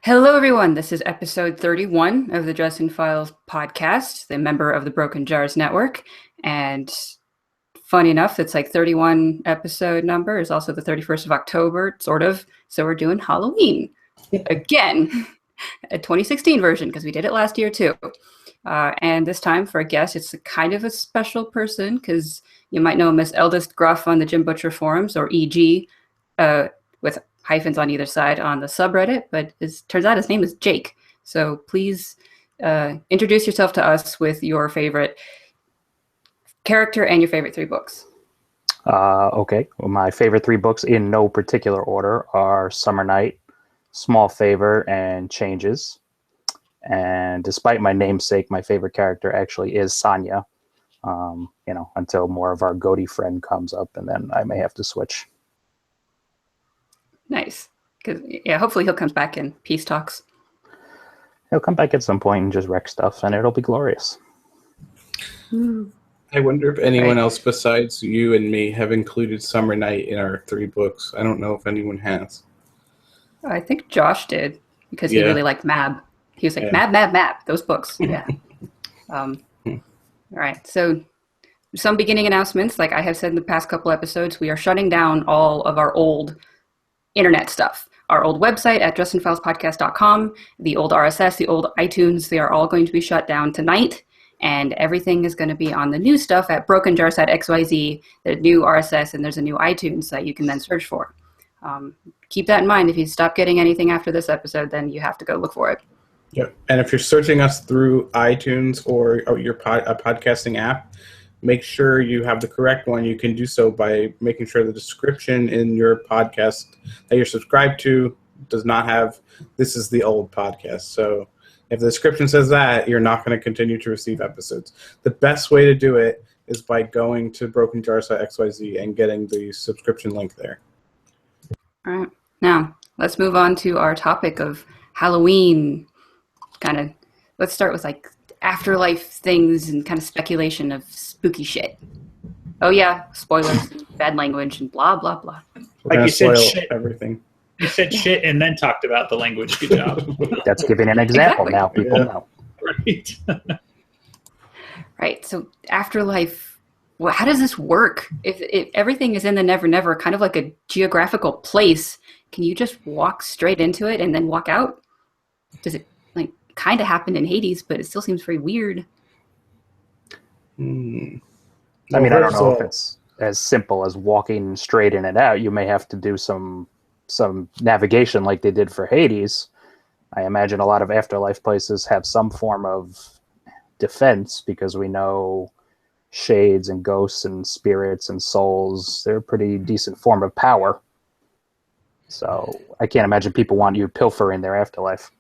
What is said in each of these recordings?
Hello, everyone. This is episode 31 of the Dresden Files podcast, the member of the Broken Jars Network. And funny enough, it's like 31 episode number is also the 31st of October, sort of. So we're doing Halloween again, a 2016 version, because we did it last year too. And this time for a guest, it's a kind of a special person, because you might know him as Eldest Gruff on the Jim Butcher forums, or EG, with hyphens on either side on the subreddit, but it turns out his name is Jake. So please introduce yourself to us with your favorite character and your favorite 3 books. Okay. Well, my favorite 3 books in no particular order are Summer Night, Small Favor, and Changes. And despite my namesake, my favorite character actually is Sonya, until more of our goatee friend comes up, and then I may have to switch. Nice. Because hopefully he'll come back in peace talks. He'll come back at some point and just wreck stuff, and it'll be glorious. I wonder if anyone else besides you and me have included Summer Night in our 3 books. I don't know if anyone has. I think Josh did, because he really liked Mab. He was like, Mab, those books. Yeah. All right. So some beginning announcements. Like I have said in the past couple episodes, we are shutting down all of our old internet stuff. Our old website at dresdenfilespodcast.com, the old RSS, the old iTunes, they are all going to be shut down tonight, and everything is going to be on the new stuff at brokenjars.xyz, the new RSS, and there's a new iTunes that you can then search for. Keep that in mind. If you stop getting anything after this episode, then you have to go look for it. Yep. And if you're searching us through iTunes or your podcasting app, make sure you have the correct one. You can do so by making sure the description in your podcast that you're subscribed to does not have, this is the old podcast. So if the description says that, you're not going to continue to receive episodes. The best way to do it is by going to brokenjars.xyz and getting the subscription link there. All right. Now, let's move on to our topic of Halloween. Let's start with afterlife things and kind of speculation of spooky shit. Oh yeah, spoilers and bad language and blah blah blah. We're like you said, shit. Everything. You said shit and then talked about the language. Good job. That's giving an example. Exactly. Now people know. Right. Right. So afterlife. Well, how does this work? If everything is in the Never Never, kind of like a geographical place, can you just walk straight into it and then walk out? Does it kind of happen in Hades, but it still seems very weird. I mean, I don't know if it's as simple as walking straight in and out. You may have to do some navigation like they did for Hades. I imagine a lot of afterlife places have some form of defense, because we know shades and ghosts and spirits and souls, they're a pretty decent form of power. So I can't imagine people want you to pilfer in their afterlife.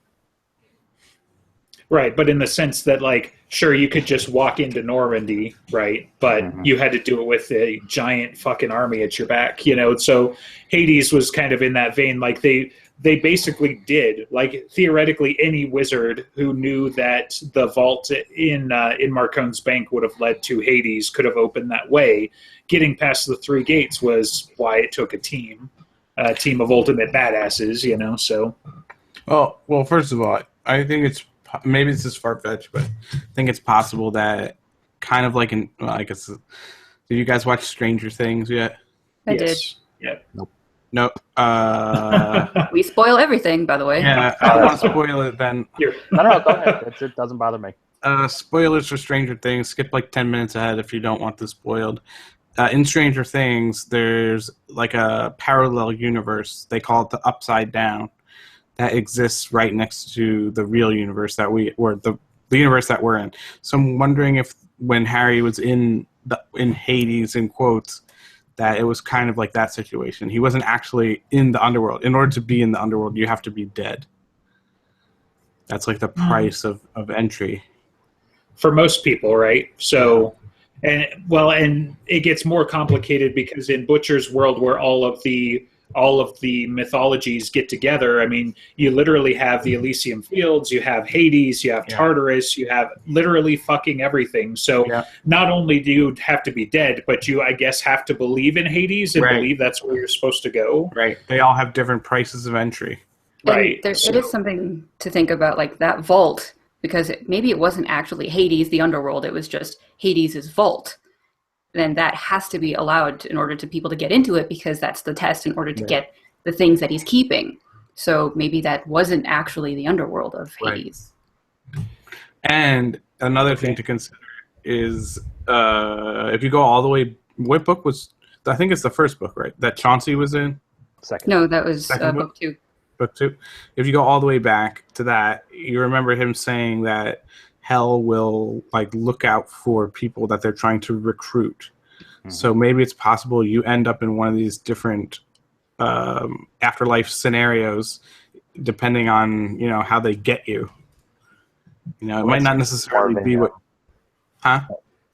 Right, but in the sense that, sure, you could just walk into Normandy, right? But you had to do it with a giant fucking army at your back, So Hades was kind of in that vein. They basically did. Theoretically, any wizard who knew that the vault in Marcone's bank would have led to Hades could have opened that way. Getting past the 3 gates was why it took a team of ultimate badasses, so. Well, first of all, I think it's, maybe this is far-fetched, but I think it's possible that kind of did you guys watch Stranger Things yet? I did. Yeah. Nope. We spoil everything, by the way. Yeah, I don't want to spoil it then. No, go ahead. It doesn't bother me. Spoilers for Stranger Things. Skip 10 minutes ahead if you don't want this spoiled. In Stranger Things, there's a parallel universe. They call it the Upside Down. That exists right next to the real universe that the universe that we're in. So I'm wondering if when Harry was in Hades, in quotes, that it was kind of like that situation. He wasn't actually in the underworld. In order to be in the underworld, you have to be dead. That's the price of entry. For most people, right? So, and it gets more complicated because in Butcher's world, where all of the mythologies get together. I mean, you literally have the Elysium Fields, you have Hades, you have Tartarus, you have literally fucking everything. So not only do you have to be dead, but you, I guess, have to believe in Hades and believe that's where you're supposed to go. Right. They all have different prices of entry. Right. It is something to think about, like that vault, because maybe it wasn't actually Hades, the underworld. It was just Hades' vault. Then that has to be allowed in order to people to get into it, because that's the test in order to get the things that he's keeping. So maybe that wasn't actually the underworld of Hades. Right. And another thing to consider is if you go all the way, what book was, I think it's the first book, right? That Chauncey was in? Second. No, that was book 2. Book 2. If you go all the way back to that, you remember him saying that Hell will like look out for people that they're trying to recruit. Mm-hmm. So maybe it's possible you end up in one of these different afterlife scenarios, depending on how they get you. It might not necessarily be what. Huh?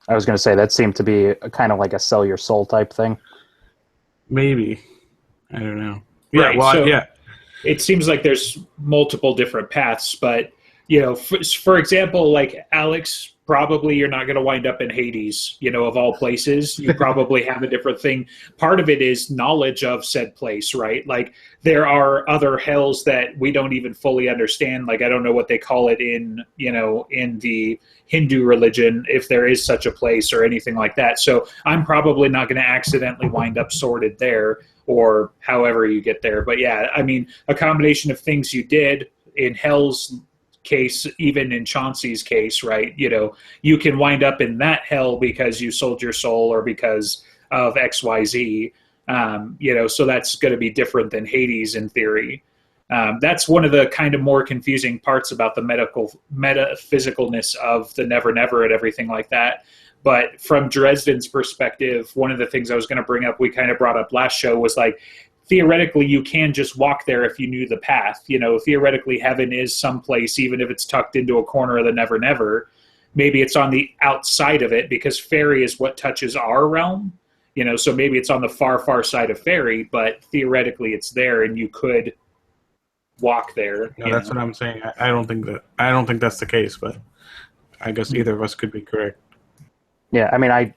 I was going to say that seemed to be kind of like a sell your soul type thing. Maybe. I don't know. Yeah. Right. Well, so yeah. It seems like there's multiple different paths, but for example, like Alex, probably you're not going to wind up in Hades, of all places. You probably have a different thing. Part of it is knowledge of said place, right? Like there are other hells that we don't even fully understand. Like I don't know what they call it in the Hindu religion, if there is such a place or anything like that. So I'm probably not going to accidentally wind up sorted there or however you get there. But yeah, I mean, a combination of things you did in hell's case, even in Chauncey's case, right? You can wind up in that hell because you sold your soul or because of XYZ. So that's going to be different than Hades in theory. That's one of the kind of more confusing parts about the metaphysicalness of the Never Never and everything like that. But from Dresden's perspective, one of the things I was going to bring up, we kind of brought up last show, was like, theoretically, you can just walk there if you knew the path. Theoretically, heaven is someplace, even if it's tucked into a corner of the Never Never. Maybe it's on the outside of it because fairy is what touches our realm. So maybe it's on the far, far side of fairy, but theoretically it's there and you could walk there. No, that's what I'm saying. I don't think that's the case, but I guess either of us could be correct. Yeah, I mean, I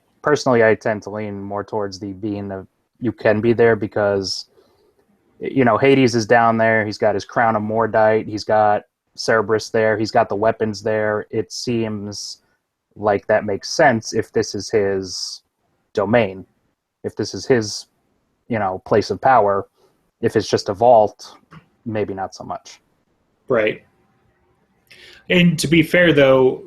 tend to lean more towards the being of you can be there because, Hades is down there. He's got his crown of Mordite. He's got Cerberus there. He's got the weapons there. It seems like that makes sense if this is his domain, if this is his, place of power. If it's just a vault, maybe not so much. Right. And to be fair, though,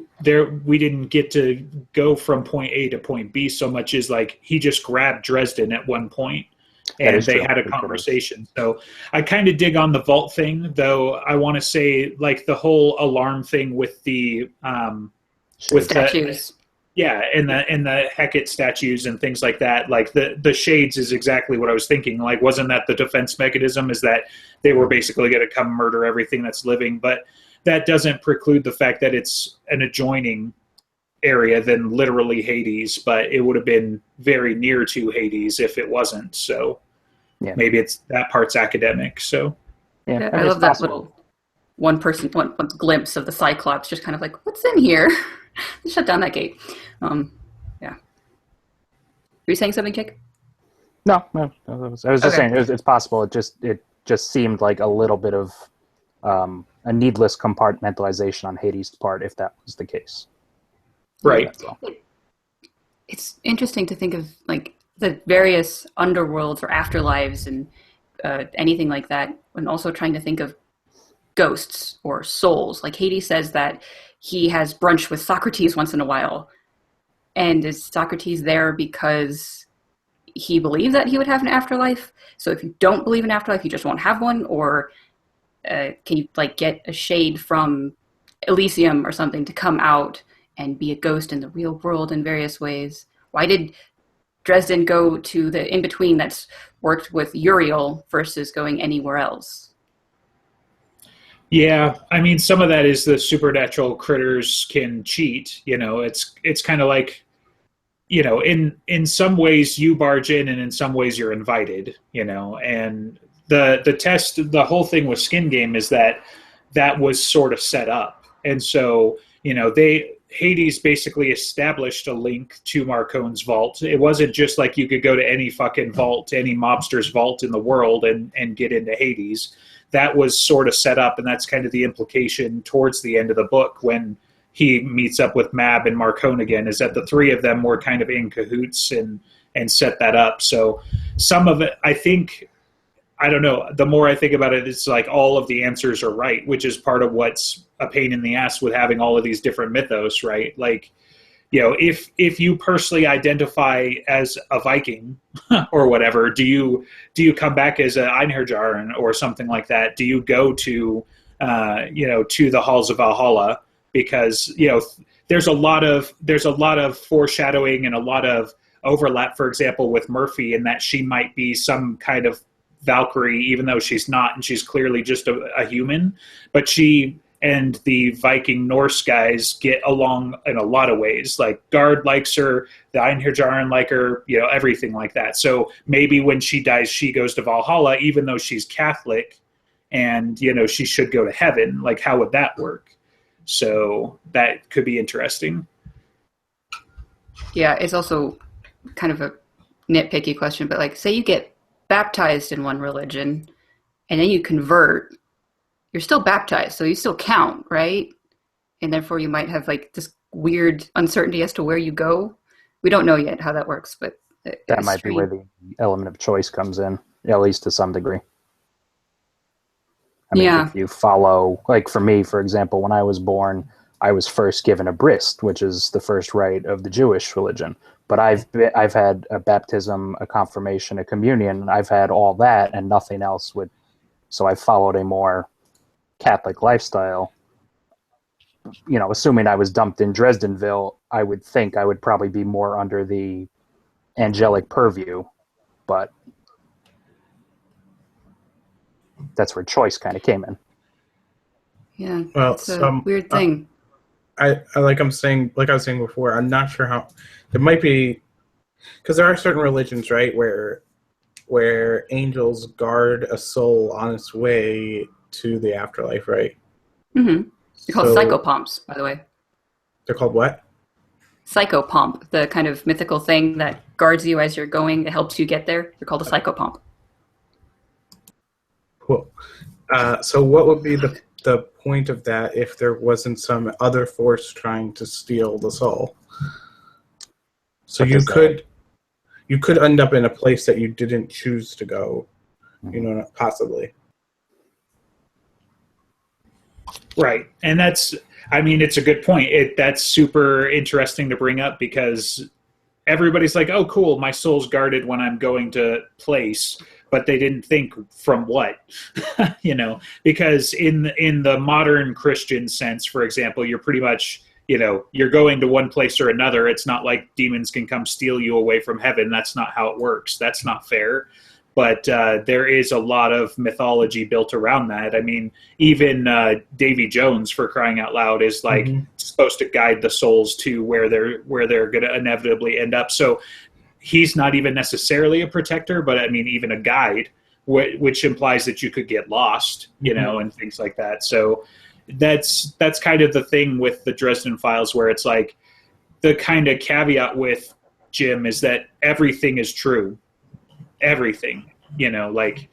we didn't get to go from point A to point B so much as like he just grabbed Dresden at one point and they had a conversation. So I kind of dig on the vault thing, though. I want to say like the whole alarm thing with the with statues. And the Hecate statues and things like that. Like the shades is exactly what I was thinking. Like, wasn't that the defense mechanism? Is that they were basically going to come murder everything that's living, but that doesn't preclude the fact that it's an adjoining area than literally Hades, but it would have been very near to Hades if it wasn't. So maybe it's that part's academic. So yeah, I love that little one glimpse of the Cyclops, just kind of like, what's in here? Shut down that gate. Yeah. Were you saying something, Kick? No. I was just saying it's possible. It just seemed like a little bit of a needless compartmentalization on Hades' part, if that was the case. Right. It's interesting to think of like the various underworlds or afterlives and anything like that, and also trying to think of ghosts or souls. Like Hades says that he has brunch with Socrates once in a while. And is Socrates there because he believed that he would have an afterlife? So if you don't believe in afterlife, you just won't have one? Or can you like get a shade from Elysium or something to come out and be a ghost in the real world in various ways? Why did Dresden go to the in-between that's worked with Uriel versus going anywhere else? Yeah, I mean, some of that is the supernatural critters can cheat. It's kind of like, in some ways you barge in and in some ways you're invited, and the test, the whole thing with Skin Game is that was sort of set up. And so, Hades basically established a link to Marcone's vault. It wasn't just like you could go to any fucking vault, any mobster's vault in the world and get into Hades. that was sort of set up, and that's kind of the implication towards the end of the book when he meets up with Mab and Marconigan, is that the three of them were kind of in cahoots and set that up. So some of it, I think, I don't know, the more I think about it, it's like all of the answers are right, which is part of what's a pain in the ass with having all of these different mythos, right? Like, you know, if you personally identify as a Viking or whatever, do you come back as an Einherjar or something like that? Do you go to to the halls of Valhalla? Because, you know, there's a lot of foreshadowing and a lot of overlap, for example, with Murphy, in that she might be some kind of Valkyrie, even though she's not, and she's clearly just a human. But she and the Viking Norse guys get along in a lot of ways. Like, Gard likes her, the Einherjar like her, you know, everything like that. So maybe when she dies, she goes to Valhalla, even though she's Catholic, and, you know, she should go to heaven. Like, how would that work? So that could be interesting. Yeah, it's also kind of a nitpicky question, but like, say you get baptized in one religion and then you convert, you're still baptized, so you still count, right? And therefore you might have like this weird uncertainty as to where you go. We don't know yet how that works, but that might be where the element of choice comes in, at least to some degree. I mean, if you follow, like for me, for example, when I was born, I was first given a bris, which is the first rite of the Jewish religion. But I've had a baptism, a confirmation, a communion. I've had all that and nothing else would. So I followed a more Catholic lifestyle. You know, assuming I was dumped in Dresdenville, I would think I would probably be more under the angelic purview, but that's where choice kind of came in. Yeah, well, it's a weird thing. I like I was saying before, I'm not sure how it might be, because there are certain religions, right, where angels guard a soul on its way to the afterlife, right? Mm-hmm. They're called psychopomps, by the way. They're called what? Psychopomp, the kind of mythical thing that guards you as you're going, it helps you get there. They're called a psychopomp. Cool. So what would be the point of that if there wasn't some other force trying to steal the soul? So you could end up in a place that you didn't choose to go, you know, possibly. Right. And that's, I mean, it's a good point. That's super interesting to bring up, because everybody's like, oh, cool, my soul's guarded when I'm going to place. But they didn't think from what, you know, because in the modern Christian sense, for example, you're pretty much, you know, you're going to one place or another. It's not like demons can come steal you away from heaven. That's not how it works. That's not fair. But there is a lot of mythology built around that. I mean, even Davy Jones, for crying out loud, is like supposed to guide the souls to where they're going to inevitably end up. So he's not even necessarily a protector, but I mean, even a guide, which implies that you could get lost, you know, and things like that. So that's kind of the thing with the Dresden Files, where it's like the kind of caveat with Jim is that everything is true. Everything, you know, like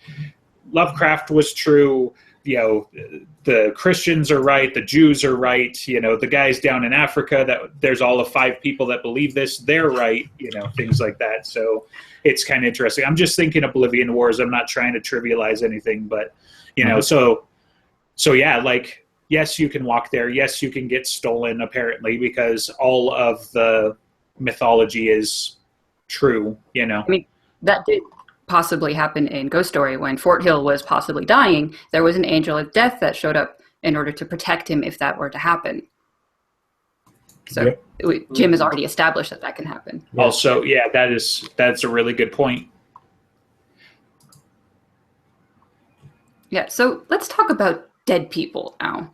Lovecraft was true, you know, the Christians are right, the Jews are right, you know, the guys down in Africa, that there's all of 5 people that believe this, they're right, you know, things like that. So it's kind of interesting. I'm just thinking Oblivion Wars. I'm not trying to trivialize anything, but, you know, so yeah, like, yes, you can walk there. Yes, you can get stolen, apparently, because all of the mythology is true, you know. I mean, that did possibly happen in Ghost Story when Fort Hill was possibly dying. There was an angel of death that showed up in order to protect him if that were to happen. So Jim has already established that can happen. Also, yeah, that's a really good point. Yeah, so let's talk about dead people now.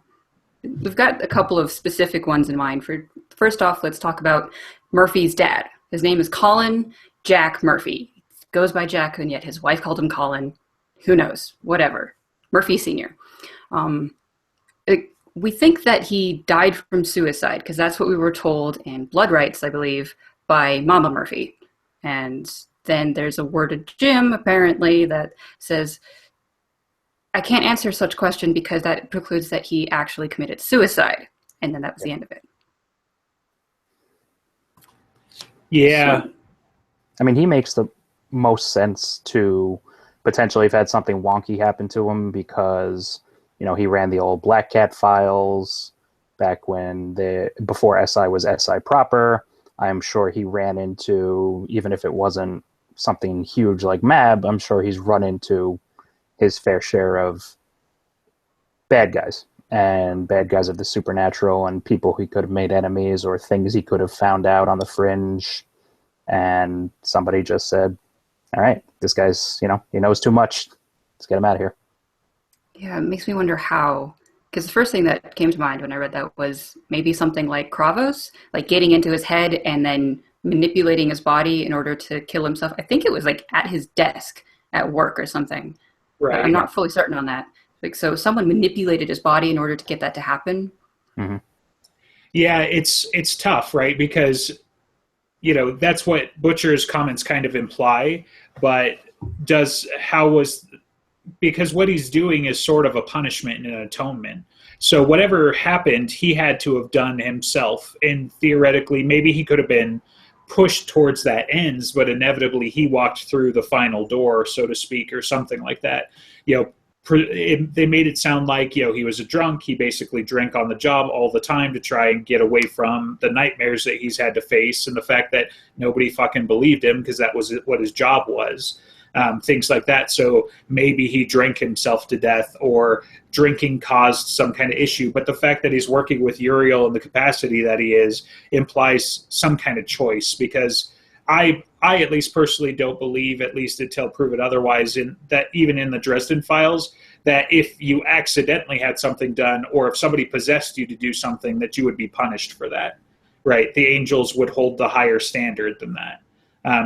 We've got a couple of specific ones in mind. First off, let's talk about Murphy's dad. His name is Colin Jack Murphy. Goes by Jack, and yet his wife called him Colin. Who knows? Whatever. Murphy Sr. We think that he died from suicide, because that's what we were told in Blood Rights, I believe, by Mama Murphy. And then there's a word of Jim, apparently, that says, I can't answer such question because that precludes that he actually committed suicide, and then that was the end of it. Yeah. So, I mean, he makes the most sense to potentially have had something wonky happen to him because, he ran the old Black Cat files back when before SI was SI proper. I'm sure he ran into, even if it wasn't something huge like MAB, I'm sure he's run into his fair share of bad guys and bad guys of the supernatural and people he could have made enemies or things he could have found out on the fringe. And somebody just said, all right, this guy's, he knows too much. Let's get him out of here. Yeah, it makes me wonder how, because the first thing that came to mind when I read that was maybe something like Kravos, like getting into his head and then manipulating his body in order to kill himself. I think it was like at his desk at work or something. Right. I'm not fully certain on that. Like, so someone manipulated his body in order to get that to happen. Mm-hmm. Yeah, it's tough, right? Because, that's what Butcher's comments kind of imply, but because what he's doing is sort of a punishment and an atonement. So whatever happened, he had to have done himself. And theoretically, maybe he could have been pushed towards that ends, but inevitably he walked through the final door, so to speak, or something like that. They made it sound like, he was a drunk. He basically drank on the job all the time to try and get away from the nightmares that he's had to face and the fact that nobody fucking believed him because that was what his job was. Things like that. So maybe he drank himself to death or drinking caused some kind of issue. But the fact that he's working with Uriel in the capacity that he is implies some kind of choice, because I at least personally don't believe, at least until proven otherwise, in that even in the Dresden Files, that if you accidentally had something done or if somebody possessed you to do something, that you would be punished for that, right? The angels would hold the higher standard than that.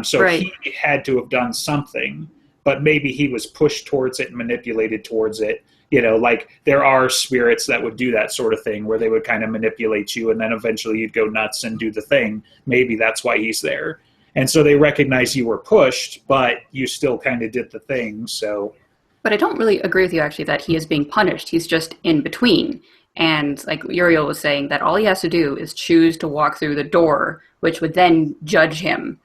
So right. He had to have done something, but maybe he was pushed towards it and manipulated towards it. Like there are spirits that would do that sort of thing where they would kind of manipulate you and then eventually you'd go nuts and do the thing. Maybe that's why he's there. And so they recognize you were pushed, but you still kind of did the thing. So, but I don't really agree with you actually that he is being punished. He's just in between. And like Uriel was saying, that all he has to do is choose to walk through the door, which would then judge him.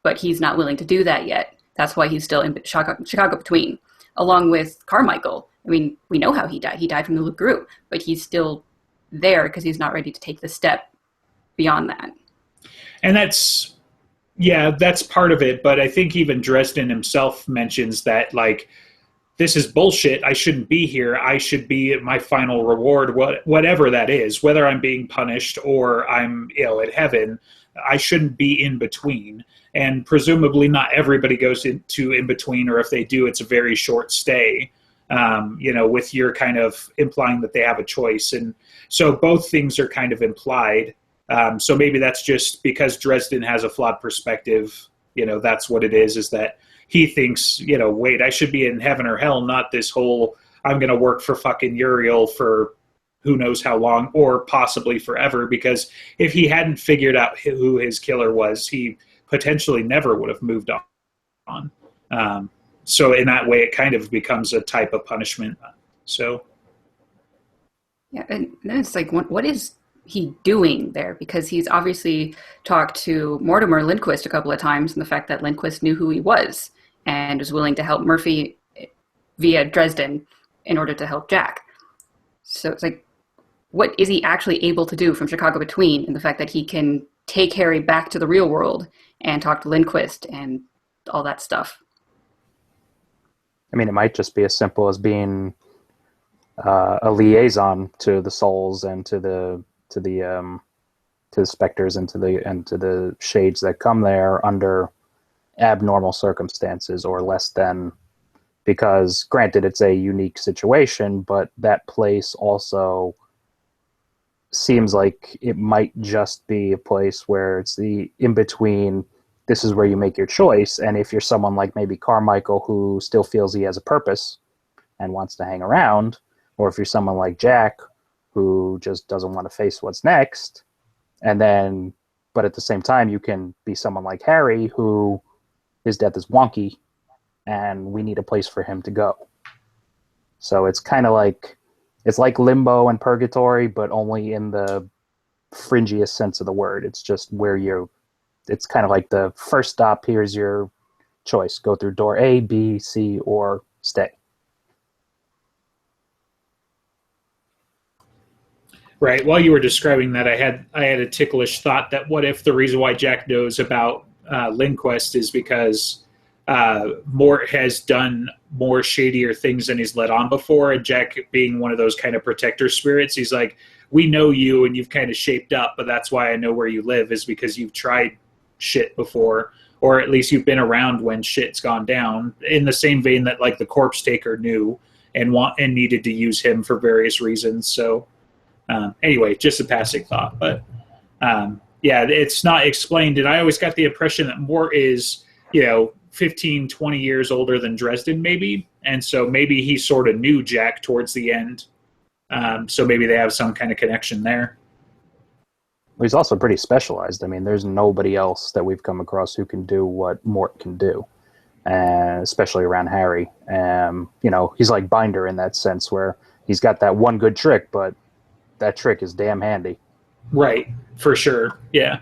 But he's not willing to do that yet. That's why he's still in Chicago Between, along with Carmichael. I mean, we know how he died. He died from the Loup-Garou, but he's still there because he's not ready to take the step beyond that. And that's part of it. But I think even Dresden himself mentions that, like, this is bullshit. I shouldn't be here. I should be at my final reward, whatever that is, whether I'm being punished or I'm, at heaven. I shouldn't be in between. And presumably not everybody goes into in between, or if they do, it's a very short stay, with your kind of implying that they have a choice. And so both things are kind of implied. So maybe that's just because Dresden has a flawed perspective. That's what it is that he thinks, wait, I should be in heaven or hell, not this whole I'm going to work for fucking Uriel for who knows how long, or possibly forever. Because if he hadn't figured out who his killer was, he potentially never would have moved on. So in that way, it kind of becomes a type of punishment. So. Yeah, and then it's like, what is he doing there? Because he's obviously talked to Mortimer Lindquist a couple of times, and the fact that Lindquist knew who he was and was willing to help Murphy via Dresden in order to help Jack. So it's like, what is he actually able to do from Chicago Between, and the fact that he can take Harry back to the real world and talk to Lindquist and all that stuff? I mean, it might just be as simple as being a liaison to the souls and to the specters and to the shades that come there under abnormal circumstances or less than. Because granted, it's a unique situation, but that place also seems like it might just be a place where it's the in-between. This is where you make your choice. And if you're someone like maybe Carmichael, who still feels he has a purpose and wants to hang around, or if you're someone like Jack, who just doesn't want to face what's next, but at the same time, you can be someone like Harry, who his death is wonky, and we need a place for him to go. So it's kind of like limbo and purgatory, but only in the fringiest sense of the word. It's just where it's kind of like the first stop. Here's your choice: go through door A, B, C, or stay. Right. While you were describing that, I had a ticklish thought that what if the reason why Jack knows about Lindquist is because Mort has done more shadier things than he's let on before, and Jack being one of those kind of protector spirits, he's like, we know you and you've kind of shaped up, but that's why I know where you live, is because you've tried shit before, or at least you've been around when shit's gone down, in the same vein that like the corpse taker knew and needed to use him for various reasons. So anyway, just a passing thought, but yeah, it's not explained. And I always got the impression that Mort is, 15, 20 years older than Dresden maybe. And so maybe he sort of knew Jack towards the end. So maybe they have some kind of connection there. Well, he's also pretty specialized. I mean, there's nobody else that we've come across who can do what Mort can do, especially around Harry. He's like Binder in that sense, where he's got that one good trick, but that trick is damn handy. Right, for sure, yeah.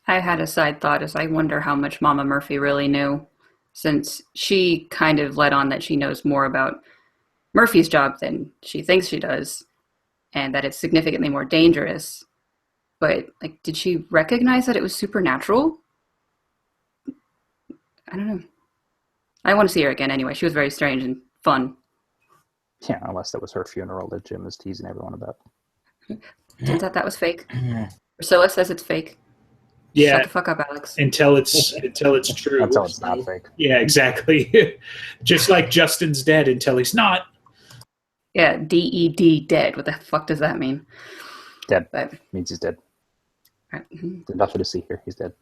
I had a side thought as I wonder how much Mama Murphy really knew, since she kind of let on that she knows more about Murphy's job than she thinks she does, and that it's significantly more dangerous. But, did she recognize that it was supernatural? I don't know. I want to see her again anyway. She was very strange and fun. Yeah, unless that was her funeral that Jim was teasing everyone about. Turns out that was fake. Priscilla says it's fake. Yeah. Shut the fuck up, Alex. Until it's true. Until it's not fake. Yeah, exactly. Just like Justin's dead until he's not. Yeah, DED, dead. What the fuck does that mean? Dead. Means he's dead. Right. There's nothing to see here. He's dead.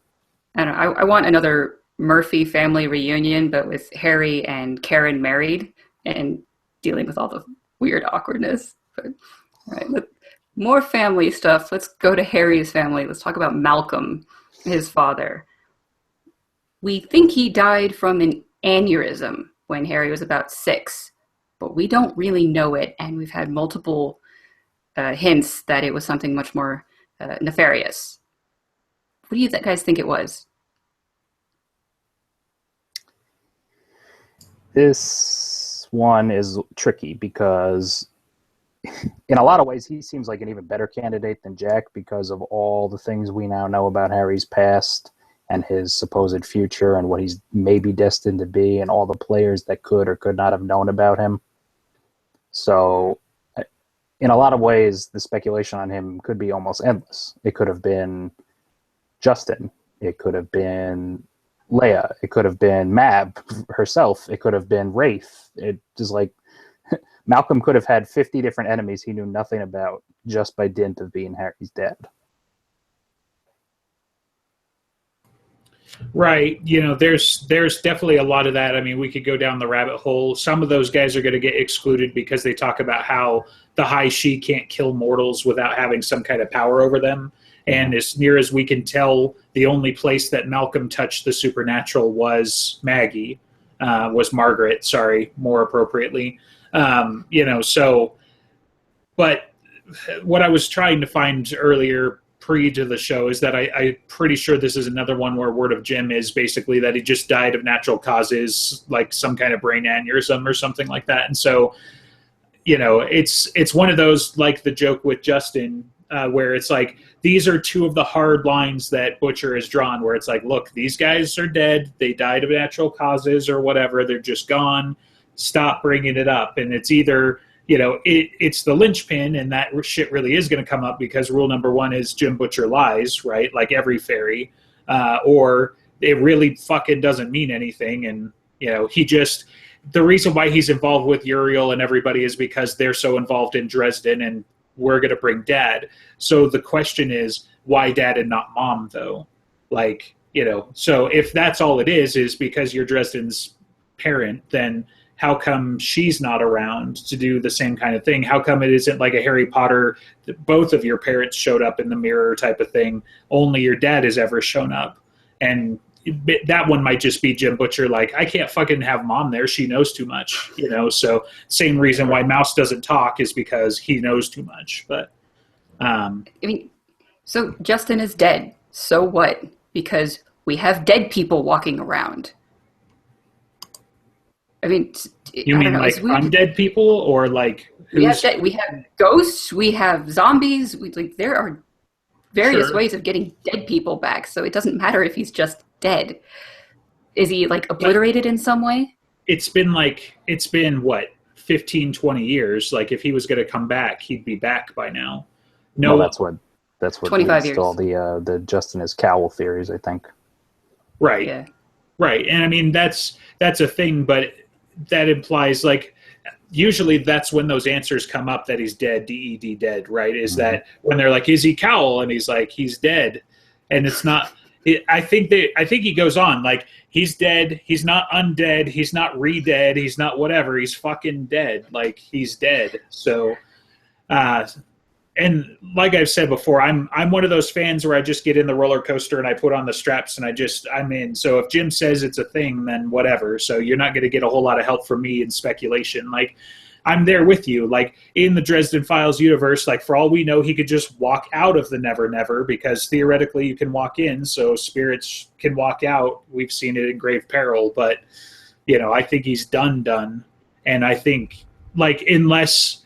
I don't know. I want another Murphy family reunion, but with Harry and Karen married and dealing with all the weird awkwardness. But, all right, more family stuff. Let's go to Harry's family. Let's talk about Malcolm, his father. We think he died from an aneurysm when Harry was about 6, but we don't really know it, and we've had multiple hints that it was something much more nefarious. What do you guys think it was? This one is tricky because in a lot of ways he seems like an even better candidate than Jack because of all the things we now know about Harry's past and his supposed future and what he's maybe destined to be and all the players that could or could not have known about him. So in a lot of ways, the speculation on him could be almost endless. It could have been Justin. It could have been Leia. It could have been Mab herself. It could have been Wraith. It just like Malcolm could have had 50 different enemies he knew nothing about just by dint of being Harry's dad. Right. There's definitely a lot of that. I mean, we could go down the rabbit hole. Some of those guys are going to get excluded because they talk about how the High She can't kill mortals without having some kind of power over them. And as near as we can tell, the only place that Malcolm touched the supernatural was Maggie, was Margaret, sorry, more appropriately. But what I was trying to find earlier pre to the show is that I'm pretty sure this is another one where word of Jim is basically that he just died of natural causes, like some kind of brain aneurysm or something like that. And so, it's one of those, like the joke with Justin, where it's like, these are two of the hard lines that Butcher has drawn, where it's like, look, these guys are dead. They died of natural causes or whatever. They're just gone. Stop bringing it up. And it's either, it's the linchpin, and that shit really is going to come up because rule number 1 is Jim Butcher lies, right? Like every fairy. Or it really fucking doesn't mean anything. And, the reason why he's involved with Uriel and everybody is because they're so involved in Dresden and we're going to bring Dad. So the question is, why Dad and not Mom, though? So if that's all it is because you're Dresden's parent, then how come she's not around to do the same kind of thing? How come it isn't like a Harry Potter, both of your parents showed up in the mirror type of thing, only your dad has ever shown up? And, that one might just be Jim Butcher. Like, I can't fucking have mom there. She knows too much, you know? So same reason why Mouse doesn't talk is because he knows too much. But, I mean, so Justin is dead. So what? Because we have dead people walking around. I mean, you mean like undead people, or like we have ghosts, we have zombies. There are various ways of getting dead people back. So it doesn't matter if he's just dead. Is he like obliterated in some way? It's been what, 15, 20 years. Like, if he was going to come back, he'd be back by now. No, that's what 25 leads years. to all the Justin is Cowl theories, I think. Right. Yeah. Right. And I mean, that's a thing, but that implies, like, usually that's when those answers come up that he's dead, DED dead, right? Is that when they're like, is he Cowl? And he's like, he's dead. And it's not, I think he goes on, like, he's dead. He's not undead. He's not re-dead. He's not whatever. He's fucking dead. Like, he's dead. So, and like I've said before, I'm one of those fans where I just get in the roller coaster and I put on the straps and I'm in. So if Jim says it's a thing, then whatever. So you're not going to get a whole lot of help from me in speculation. Like, I'm there with you. Like, in the Dresden Files universe, like, for all we know, he could just walk out of the Never Never, because theoretically you can walk in, so spirits can walk out. We've seen it in Grave Peril, but, you know, I think he's done. And I think, like, unless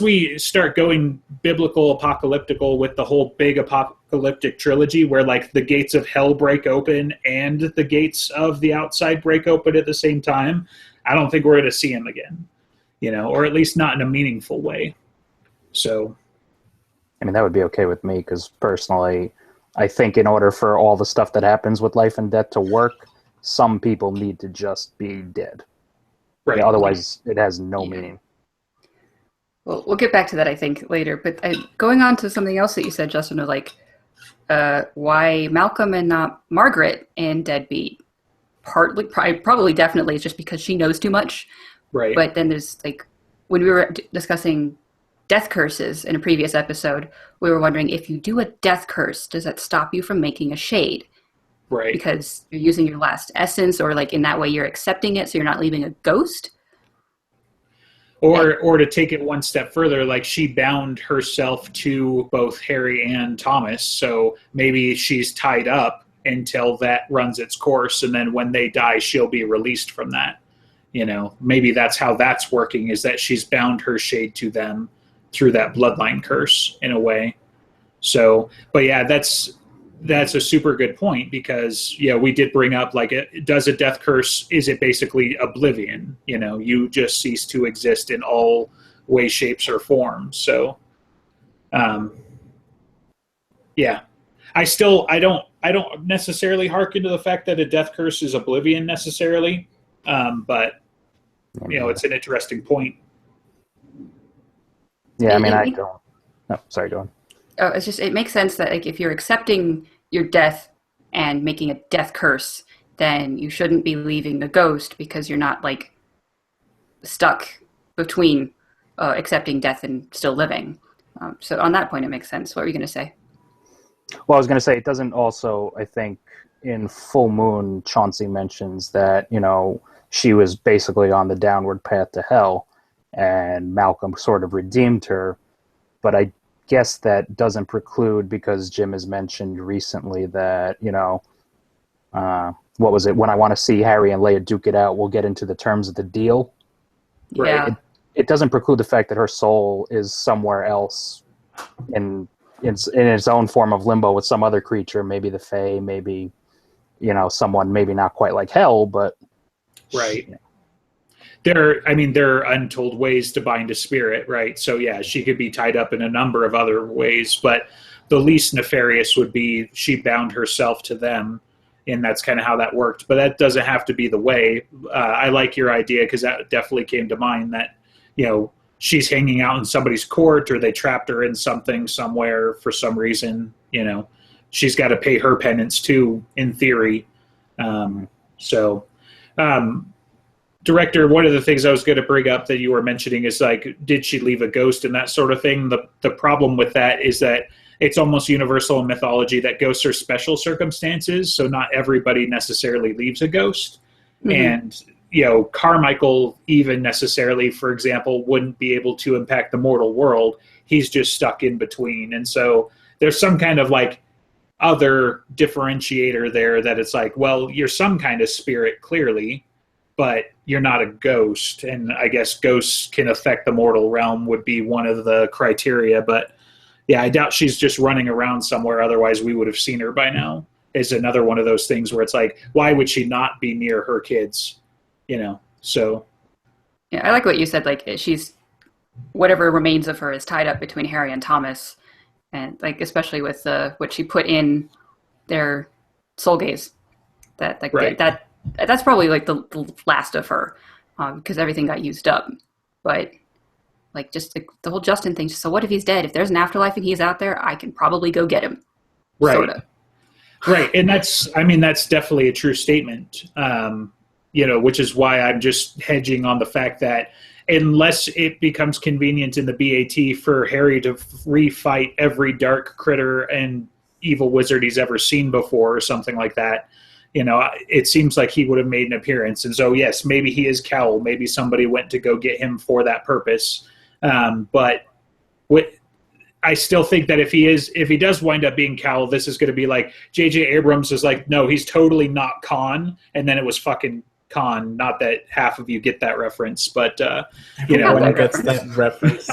we start going biblical apocalyptical with the whole big apocalyptic trilogy where, like, the gates of hell break open and the gates of the outside break open at the same time, I don't think we're going to see him again, you know, or at least not in a meaningful way. So, I mean, that would be okay with me, because personally, I think in order for all the stuff that happens with life and death to work, some people need to just be dead. Right. Yeah, otherwise, it has no meaning. Well, we'll get back to that, I think, later. But going on to something else that you said, Justin, was like, why Malcolm and not Margaret in Deadbeat? Probably definitely, it's just because she knows too much. Right. But then there's, like, when we were discussing death curses in a previous episode, we were wondering, if you do a death curse, does that stop you from making a shade? Right. Because you're using your last essence, or, like, in that way you're accepting it, so you're not leaving a ghost? Or to take it one step further, like, she bound herself to both Harry and Thomas, so maybe she's tied up until that runs its course, and then when they die, she'll be released from that. You know, maybe that's how that's working, is that she's bound her shade to them through that bloodline curse in a way. So, but yeah, that's a super good point, because, yeah, we did bring up, like, does a death curse, is it basically oblivion? You know, you just cease to exist in all ways, shapes, or forms. So, yeah, I don't necessarily hearken to the fact that a death curse is oblivion necessarily, but, you know, it's an interesting point. Yeah, I mean, I don't. No, sorry, go on. Oh, it's just, it makes sense that, like, if you're accepting your death and making a death curse, then you shouldn't be leaving the ghost, because you're not, like, stuck between accepting death and still living. So on that point, it makes sense. What were you going to say? Well, I was going to say, it doesn't also, I think, in Full Moon, Chauncey mentions that, you know, she was basically on the downward path to hell, and Malcolm sort of redeemed her. But I guess that doesn't preclude, because Jim has mentioned recently that, you know, what was it? When I want to see Harry and Leia duke it out, we'll get into the terms of the deal. Yeah. Right? It doesn't preclude the fact that her soul is somewhere else in its own form of limbo with some other creature, maybe the Fae, maybe, you know, someone maybe not quite like hell, but... Right. There are untold ways to bind a spirit, right? So, yeah, she could be tied up in a number of other ways, but the least nefarious would be she bound herself to them, and that's kind of how that worked. But that doesn't have to be the way. I like your idea, because that definitely came to mind, that, you know, she's hanging out in somebody's court, or they trapped her in something somewhere for some reason. You know, she's got to pay her penance too, in theory. Director, one of the things I was going to bring up that you were mentioning is, like, did she leave a ghost and that sort of thing? The problem with that is that it's almost universal in mythology that ghosts are special circumstances, so not everybody necessarily leaves a ghost. Mm-hmm. And, Carmichael even necessarily, for example, wouldn't be able to impact the mortal world. He's just stuck in between. And so there's some kind of like other differentiator there that it's like, well, you're some kind of spirit clearly, but you're not a ghost. And I guess ghosts can affect the mortal realm would be one of the criteria. But yeah, I doubt she's just running around somewhere. Otherwise we would have seen her by now. Is another one of those things where it's like, why would she not be near her kids? So. Yeah, I like what you said. Like, she's, whatever remains of her is tied up between Harry and Thomas. And like, especially with what she put in their soul gaze, that like right. that's probably like the last of her, because everything got used up. But like, just the whole Justin thing. So what if he's dead? If there's an afterlife and he's out there, I can probably go get him. Right. Sorta. Right, and that's definitely a true statement. Which is why I'm just hedging on the fact that unless it becomes convenient in the BAT for Harry to refight every dark critter and evil wizard he's ever seen before or something like that, it seems like he would have made an appearance. And so, yes, maybe he is Cowell. Maybe somebody went to go get him for that purpose. But I still think that if he does wind up being Cowell, this is going to be like J.J. Abrams is like, no, he's totally not Khan. And then it was fucking Khan. Not that half of you get that reference, but everyone gets that reference.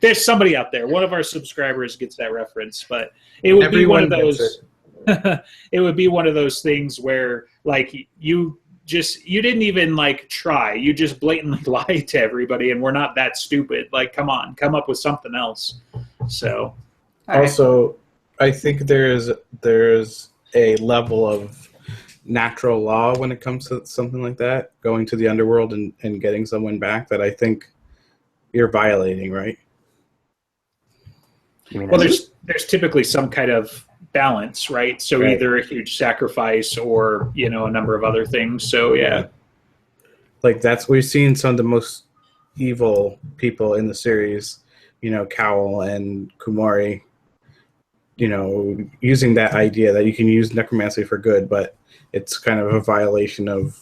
There's somebody out there. One of our subscribers gets that reference, but it would be one of those. It would be one of those things where like you didn't even like try. You just blatantly lied to everybody, and we're not that stupid. Like, come on, come up with something else. So, also, I think there's a level of natural law when it comes to something like that, going to the underworld and getting someone back, that I think you're violating, right? Well, there's typically some kind of balance, right? So right. Either a huge sacrifice or, a number of other things. So, yeah. Like, we've seen some of the most evil people in the series, Cowell and Kumari, using that idea that you can use necromancy for good, but it's kind of a violation of,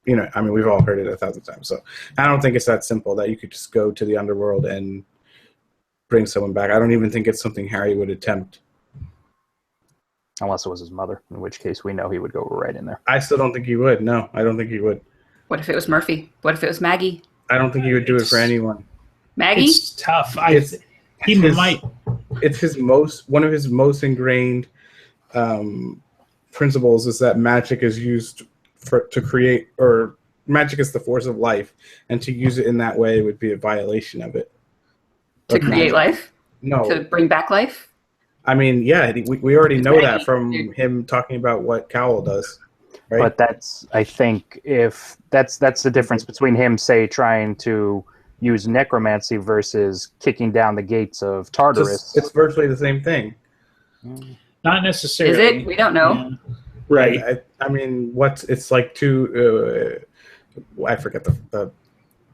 we've all heard it 1,000 times. So I don't think it's that simple that you could just go to the underworld and bring someone back. I don't even think it's something Harry would attempt. Unless it was his mother, in which case we know he would go right in there. I still don't think he would. No, I don't think he would. What if it was Murphy? What if it was Maggie? I don't think he would do it for anyone. Maggie? It's tough. It's one of his most ingrained principles is that magic is used to create, or magic is the force of life, and to use it in that way would be a violation of it. To create life? No. To bring back life? I mean, yeah, we already know that from him talking about what Cowell does. Right? But I think that's the difference between him, say, trying to use necromancy versus kicking down the gates of Tartarus. It's virtually the same thing. Not necessarily. Is it? We don't know. Yeah. Right. I mean, it's like two. I forget the.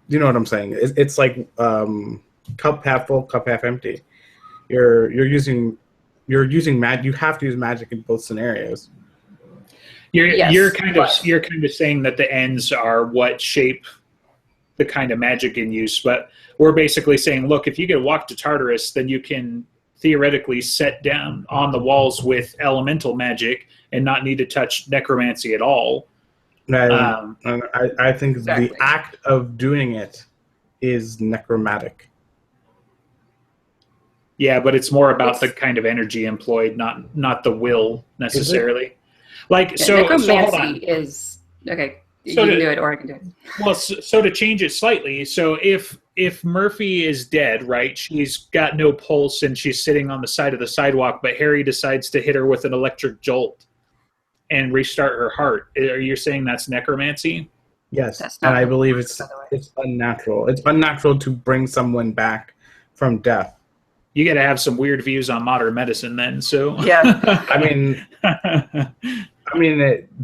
You know what I'm saying? It's like cup half full, cup half empty. You're using magic. You have to use magic in both scenarios. You're kind of saying that the ends are what shape the kind of magic in use, but we're basically saying, look, if you can walk to Tartarus, then you can theoretically set down on the walls with elemental magic and not need to touch necromancy at all. I think exactly. The act of doing it is necromantic. Yeah, but it's more about the kind of energy employed, not the will necessarily. Like necromancy hold on. Is okay. You So can do it, or I can do it. Well, so to change it slightly, so if Murphy is dead, right, she's got no pulse and she's sitting on the side of the sidewalk, but Harry decides to hit her with an electric jolt and restart her heart. Are you saying that's necromancy? Yes, and I believe it's unnatural. It's unnatural to bring someone back from death. You got to have some weird views on modern medicine, then. So yeah,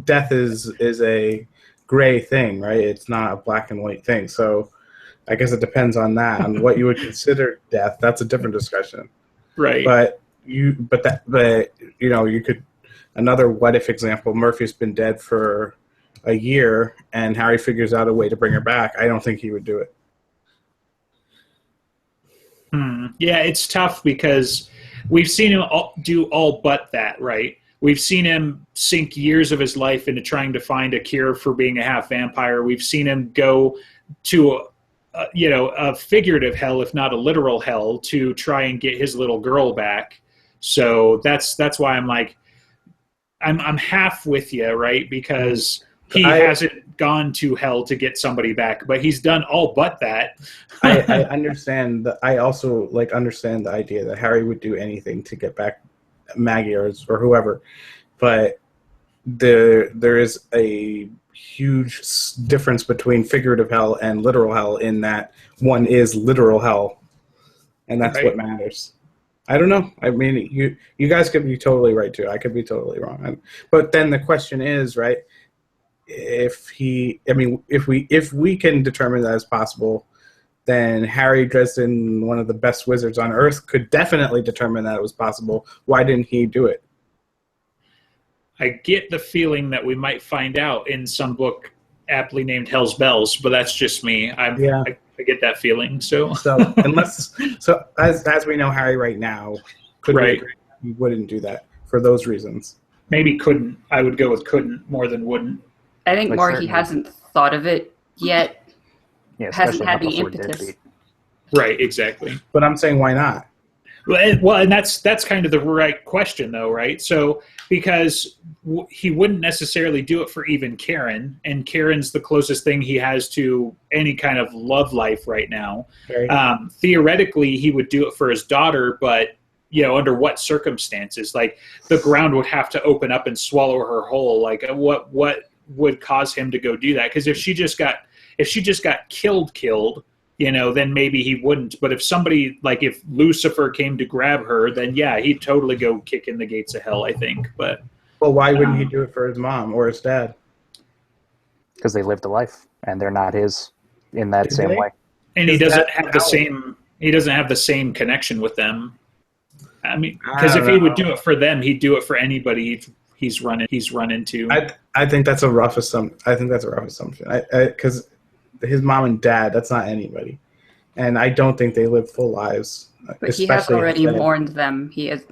death is a gray thing, right? It's not a black and white thing. So I guess it depends on that, on what you would consider death. That's a different discussion. Right. But, but you could, another what if example, Murphy's been dead for a year and Harry figures out a way to bring her back. I don't think he would do it. Yeah, it's tough because we've seen him do all but that, right? We've seen him sink years of his life into trying to find a cure for being a half vampire. We've seen him go to a figurative hell, if not a literal hell, to try and get his little girl back. So that's why I'm like, I'm half with you, right? Because he hasn't gone to hell to get somebody back, but he's done all but that. I understand that. I also understand the idea that Harry would do anything to get back Maggie or whoever, but there is a huge difference between figurative hell and literal hell in that one is literal hell, and that's what matters. I don't know. I mean, you guys could be totally right too. I could be totally wrong. But then the question is, right? If we can determine that as possible, then Harry Dresden, one of the best wizards on Earth, could definitely determine that it was possible. Why didn't he do it? I get the feeling that we might find out in some book aptly named Hell's Bells, but that's just me. I get that feeling. So as we know Harry right now, he wouldn't do that for those reasons. Maybe couldn't. I would go with couldn't more than wouldn't. I think more he hasn't thought of it yet. Yeah, hasn't had the impetus. Right, exactly. But I'm saying why not? Well, and that's kind of the right question, though, right? So because he wouldn't necessarily do it for even Karen, and Karen's the closest thing he has to any kind of love life right now. Right. Theoretically, he would do it for his daughter, but under what circumstances? Like the ground would have to open up and swallow her whole. Like what would cause him to go do that? Because if she just got killed, then maybe he wouldn't. But if somebody, like if Lucifer came to grab her, then yeah, he'd totally go kick in the gates of hell, I think. But well, why wouldn't he do it for his mom or his dad? Because they lived a life and they're not his in that same way. And he doesn't have the same connection with them. I mean, because if he would do it for them, he'd do it for anybody he's run into. I think that's a rough assumption. Because his mom and dad, that's not anybody, and I don't think they live full lives. But he has already mourned them. He's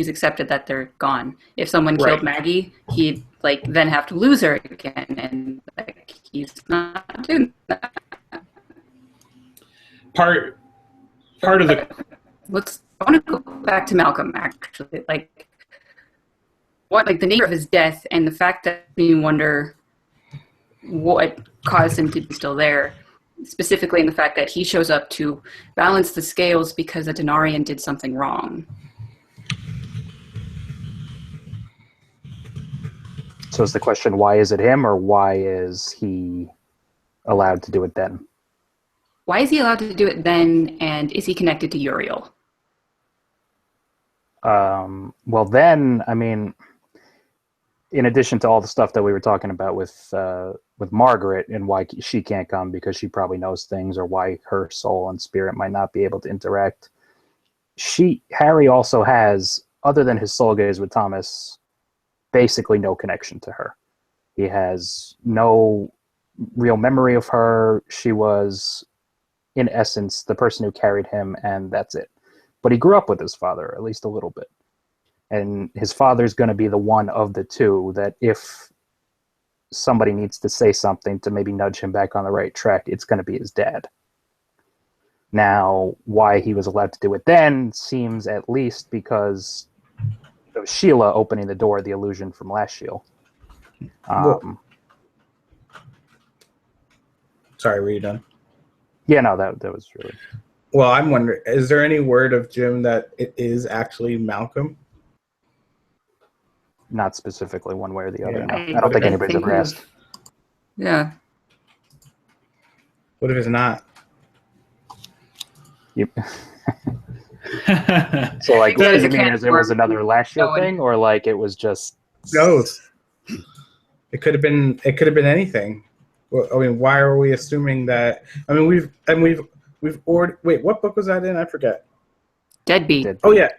accepted that they're gone. If someone killed Maggie, he'd then have to lose her again, and he's not doing that. Part of the. I want to go back to Malcolm, actually. The nature of his death and the fact that you wonder what caused him to be still there, specifically in the fact that he shows up to balance the scales because a Denarian did something wrong. So is the question, why is it him, or why is he allowed to do it then? Why is he allowed to do it then, and is he connected to Uriel? Well, then, I mean, in addition to all the stuff that we were talking about with Margaret and why she can't come because she probably knows things, or why her soul and spirit might not be able to interact, Harry also has, other than his soul gaze with Thomas, basically no connection to her. He has no real memory of her. She was, in essence, the person who carried him, and that's it. But he grew up with his father, at least a little bit. And his father's going to be the one of the two that if somebody needs to say something to maybe nudge him back on the right track, it's going to be his dad. Now, why he was allowed to do it then seems at least because of Sheila opening the door, the illusion from Lashiel. Sorry, were you done? Yeah, no, that was really... Well, I'm wondering, is there any word of Jim that it is actually Malcolm? Not specifically one way or the other. No. I don't think anybody's ever asked. Yeah. What if it's not? Yep. So, what do you mean? As it was another Lashiel thing, or it was just... No. It could have been anything. Well, I mean, why are we assuming that? I mean, we've already... Wait, what book was that in? I forget. Deadbeat. Oh, yeah.